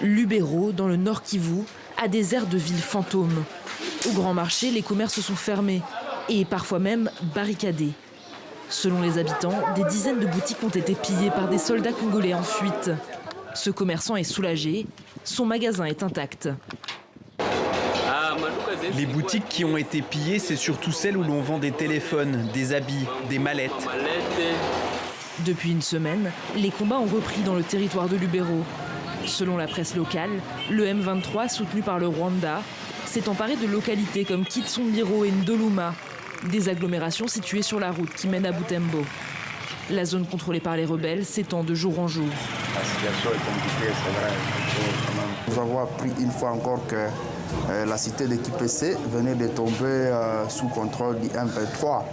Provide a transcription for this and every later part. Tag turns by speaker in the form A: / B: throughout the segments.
A: Lubero, dans le Nord Kivu, a des airs de ville fantôme. Au grand marché, les commerces sont fermés et parfois même barricadés. Selon les habitants, des dizaines de boutiques ont été pillées par des soldats congolais en fuite. Ce commerçant est soulagé, son magasin est intact.
B: Les boutiques qui ont été pillées, c'est surtout celles où l'on vend des téléphones, des habits, des mallettes.
A: Depuis une semaine, les combats ont repris dans le territoire de Lubero. Selon la presse locale, le M23, soutenu par le Rwanda, s'est emparé de localités comme Kitsongiro et Ndoluma, des agglomérations situées sur la route qui mène à Butembo. La zone contrôlée par les rebelles s'étend de jour en jour.
C: La situation est compliquée, c'est vrai. Nous avons appris une fois encore que la cité de Kipese venait de tomber sous contrôle du M23.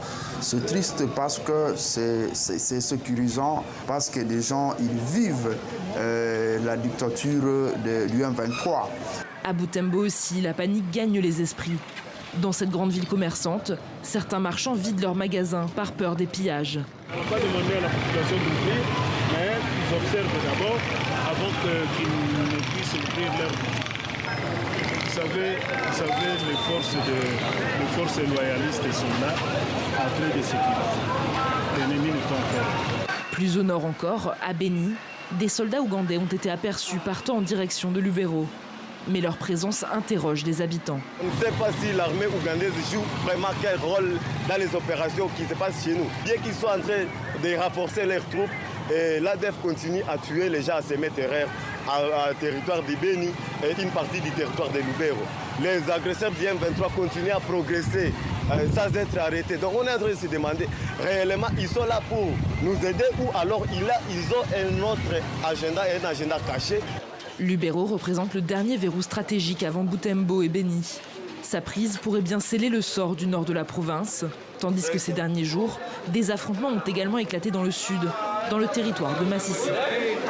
C: C'est triste parce que c'est sécurisant, parce que des gens ils vivent la dictature du M23.
A: À Butembo aussi, la panique gagne les esprits. Dans cette grande ville commerçante, certains marchands vident leurs magasins par peur des pillages.
D: On ne va pas demander à la population d'ouvrir, mais ils observent d'abord avant qu'ils ne puissent ouvrir leur boutique. Vous savez les forces loyalistes sont là, en train de sécurité. L'ennemi n'est pas encore.
A: Plus au nord encore, à Beni, des soldats ougandais ont été aperçus partant en direction de Lubero. Mais leur présence interroge les habitants.
E: On ne sait pas si l'armée ougandaise joue vraiment quel rôle dans les opérations qui se passent chez nous. Bien qu'ils soient en train de renforcer leurs troupes, l'ADF continue à tuer les gens à semer terreur à territoire de Beni et une partie du territoire de Lubero. Les agresseurs du M23 continuent à progresser sans être arrêtés. Donc on est en train de se demander, réellement, ils sont là pour nous aider ou alors ils ont un autre agenda, un agenda caché.
A: Lubero représente le dernier verrou stratégique avant Butembo et Beni. Sa prise pourrait bien sceller le sort du nord de la province, tandis que ces derniers jours, des affrontements ont également éclaté dans le sud, dans le territoire de Massissi.